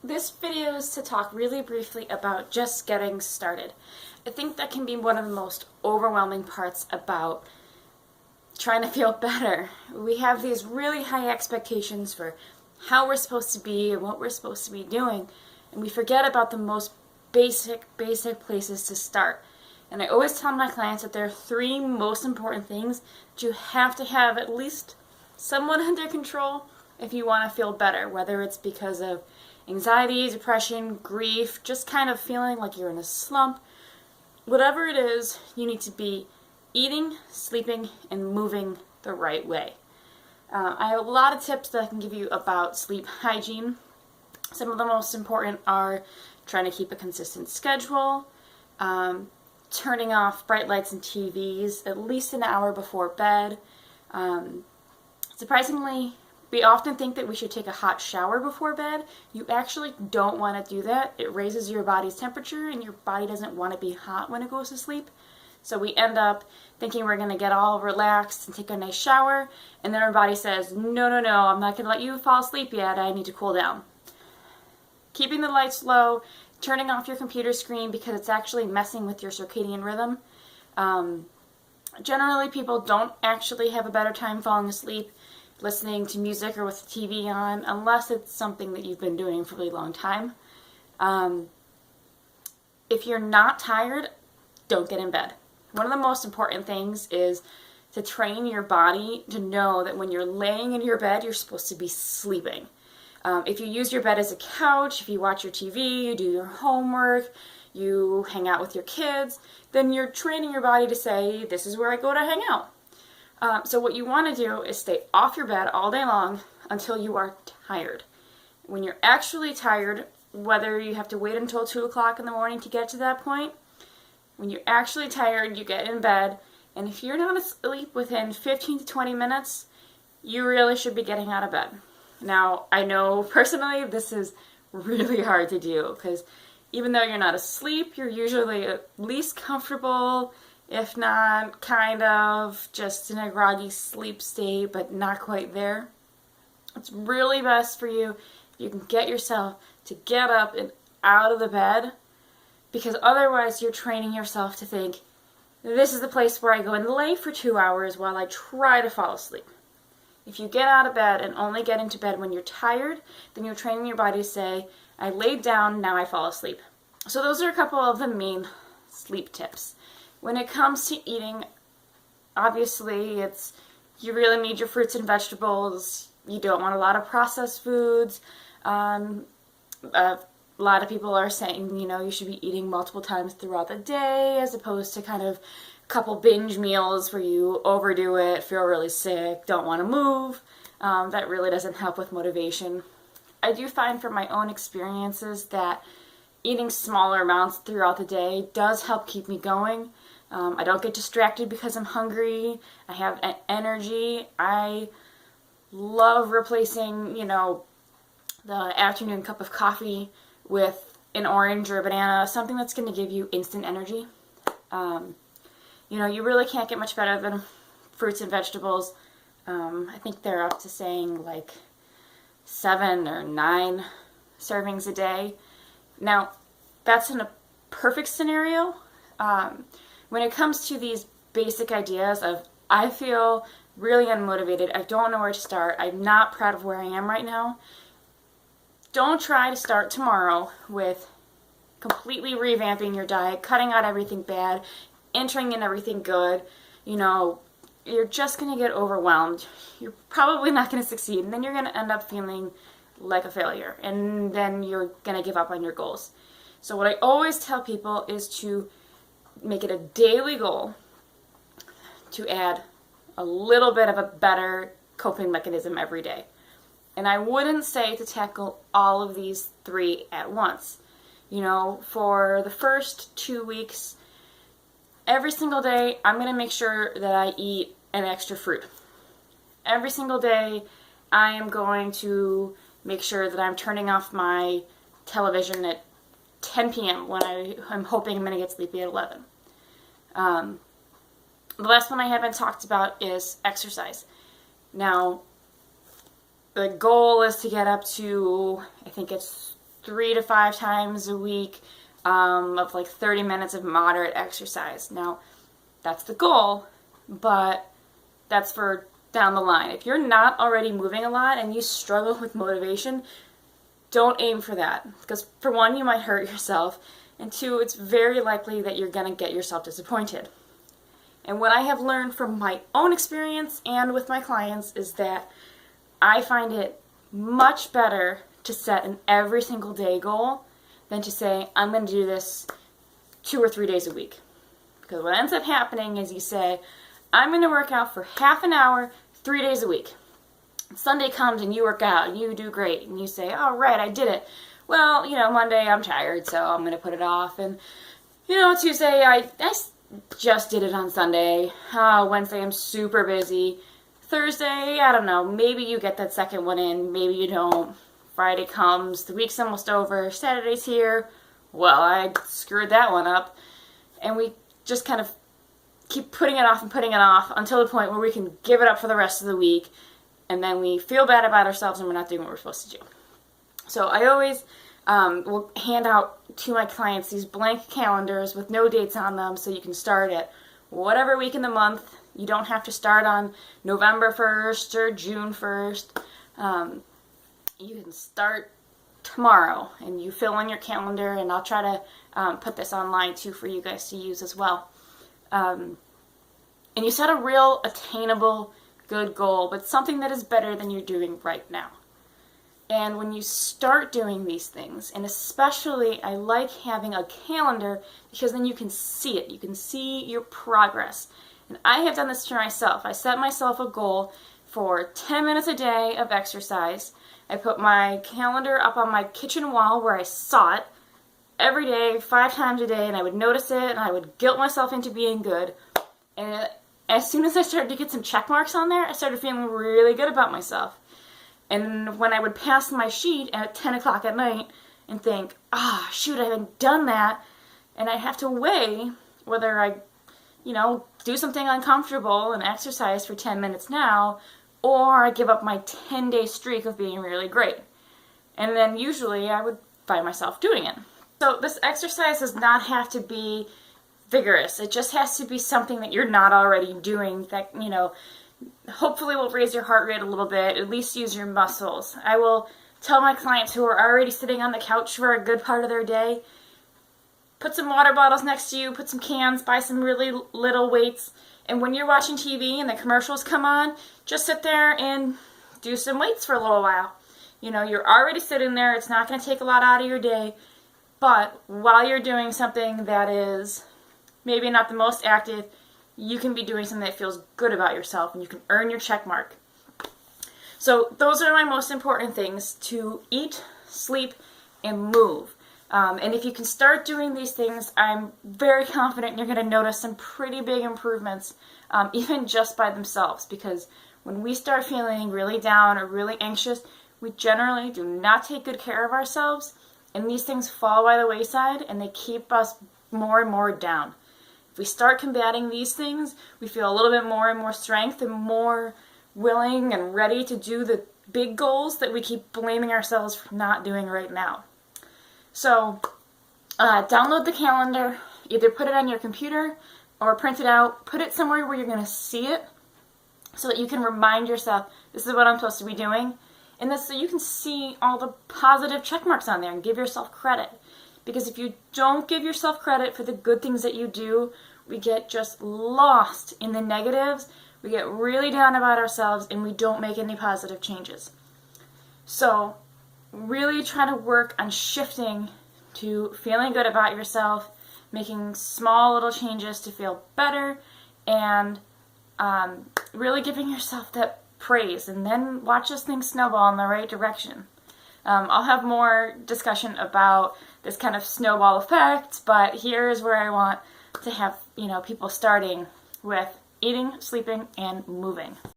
This video is to talk really briefly about just getting started. I think that can be one of the most overwhelming parts about trying to feel better. We have these really high expectations for how we're supposed to be and what we're supposed to be doing, and we forget about the most basic places to start. And I always tell my clients that there are three most important things that you have to have at least somewhat under control if you want to feel better, whether it's because of anxiety, depression, grief, just kind of feeling like you're in a slump. Whatever it is, you need to be eating, sleeping, and moving the right way. I have a lot of tips that I can give you about sleep hygiene. Some of the most important are trying to keep a consistent schedule, turning off bright lights and TVs at least an hour before bed. Surprisingly, we often think that we should take a hot shower before bed. You actually don't want to do that. It raises your body's temperature, and your body doesn't want to be hot when it goes to sleep. So we end up thinking we're going to get all relaxed and take a nice shower, and then our body says, no, I'm not going to let you fall asleep yet. I need to cool down. Keeping the lights low, turning off your computer screen because it's actually messing with your circadian rhythm. Generally, people don't actually have a better time falling asleep listening to music or with the TV on, unless it's something that you've been doing for a really long time. If you're not tired, don't get in bed. One of the most important things is to train your body to know that when you're laying in your bed, you're supposed to be sleeping. If you use your bed as a couch, if you watch your TV, you do your homework, you hang out with your kids, then you're training your body to say, this is where I go to hang out. So what you want to do is stay off your bed all day long until you are tired. When you're actually tired, whether you have to wait until 2 o'clock in the morning to get to that point, when you're actually tired, you get in bed, and if you're not asleep within 15 to 20 minutes, you really should be getting out of bed. Now, I know personally this is really hard to do because even though you're not asleep, you're usually at least comfortable, if not kind of just in a groggy sleep state, but not quite there. It's really best for you if you can get yourself to get up and out of the bed, because otherwise you're training yourself to think, this is the place where I go and lay for 2 hours while I try to fall asleep. If you get out of bed and only get into bed when you're tired, then you're training your body to say, I laid down, now I fall asleep. So those are a couple of the main sleep tips. When it comes to eating, obviously you really need your fruits and vegetables. You don't want a lot of processed foods. A lot of people are saying, you should be eating multiple times throughout the day as opposed to kind of a couple binge meals where you overdo it, feel really sick, don't want to move. That really doesn't help with motivation. I do find from my own experiences that eating smaller amounts throughout the day does help keep me going. I don't get distracted because I'm hungry. I have energy. I love replacing, the afternoon cup of coffee with an orange or a banana, something that's going to give you instant energy. You really can't get much better than fruits and vegetables. I think they're up to saying like 7 or 9 servings a day. Now, that's in a perfect scenario. When it comes to these basic ideas of, I feel really unmotivated, I don't know where to start, I'm not proud of where I am right now, don't try to start tomorrow with completely revamping your diet, cutting out everything bad, entering in everything good. You're just going to get overwhelmed. You're probably not going to succeed, and then you're going to end up feeling like a failure, and then you're going to give up on your goals. So what I always tell people is to make it a daily goal to add a little bit of a better coping mechanism every day. And I wouldn't say to tackle all of these 3 at once. For the first 2 weeks, every single day, I'm going to make sure that I eat an extra fruit. Every single day, I am going to make sure that I'm turning off my television at 10 p.m. when I'm hoping I'm going to get sleepy at 11. The last one I haven't talked about is exercise. Now, the goal is to get up to, I think it's 3 to 5 times a week of like 30 minutes of moderate exercise. Now, that's the goal, but that's for down the line. If you're not already moving a lot and you struggle with motivation, don't aim for that. Because for one, you might hurt yourself, and two, it's very likely that you're going to get yourself disappointed. And what I have learned from my own experience and with my clients is that I find it much better to set an every single day goal than to say, I'm going to do this 2 or 3 days a week. Because what ends up happening is you say, I'm going to work out for half an hour, 3 days a week. Sunday comes and you work out and you do great. And you say, all right, I did it. Well, Monday I'm tired, so I'm going to put it off. And, Tuesday I just did it on Sunday. Wednesday I'm super busy. Thursday, I don't know, maybe you get that second one in, maybe you don't. Friday comes, the week's almost over, Saturday's here. Well, I screwed that one up. And we just kind of keep putting it off and putting it off until the point where we can give it up for the rest of the week, and then we feel bad about ourselves and we're not doing what we're supposed to do. So I always will hand out to my clients these blank calendars with no dates on them, so you can start at whatever week in the month. You don't have to start on November 1st or June 1st. You can start tomorrow, and you fill in your calendar, and I'll try to put this online too for you guys to use as well. And you set a real attainable, good goal, but something that is better than you're doing right now. And when you start doing these things, and especially I like having a calendar because then you can see it. You can see your progress. And I have done this for myself. I set myself a goal for 10 minutes a day of exercise. I put my calendar up on my kitchen wall where I saw it every day, 5 times a day, and I would notice it, and I would guilt myself into being good. And as soon as I started to get some check marks on there, I started feeling really good about myself. And when I would pass my sheet at 10 o'clock at night and think, shoot, I haven't done that, and I have to weigh whether I, do something uncomfortable and exercise for 10 minutes now, or I give up my 10-day streak of being really great. And then usually I would find myself doing it. So this exercise does not have to be vigorous. It just has to be something that you're not already doing that, hopefully will raise your heart rate a little bit, at least use your muscles. I will tell my clients who are already sitting on the couch for a good part of their day, put some water bottles next to you, put some cans, buy some really little weights, and when you're watching TV and the commercials come on, just sit there and do some weights for a little while. You're already sitting there, it's not going to take a lot out of your day, but while you're doing something that is maybe not the most active, you can be doing something that feels good about yourself and you can earn your check mark. So those are my most important things: to eat, sleep, and move. And if you can start doing these things, I'm very confident you're going to notice some pretty big improvements, even just by themselves. Because when we start feeling really down or really anxious, we generally do not take good care of ourselves, and these things fall by the wayside and they keep us more and more down. If we start combating these things, we feel a little bit more and more strength and more willing and ready to do the big goals that we keep blaming ourselves for not doing right now. So download the calendar, either put it on your computer or print it out, put it somewhere where you're going to see it so that you can remind yourself, this is what I'm supposed to be doing. And this so you can see all the positive check marks on there and give yourself credit. Because if you don't give yourself credit for the good things that you do, we get just lost in the negatives, we get really down about ourselves, and we don't make any positive changes. So really try to work on shifting to feeling good about yourself, making small little changes to feel better, and really giving yourself that praise, and then watch this thing snowball in the right direction. I'll have more discussion about this kind of snowball effect, but here is where I want to have people starting with eating, sleeping, and moving.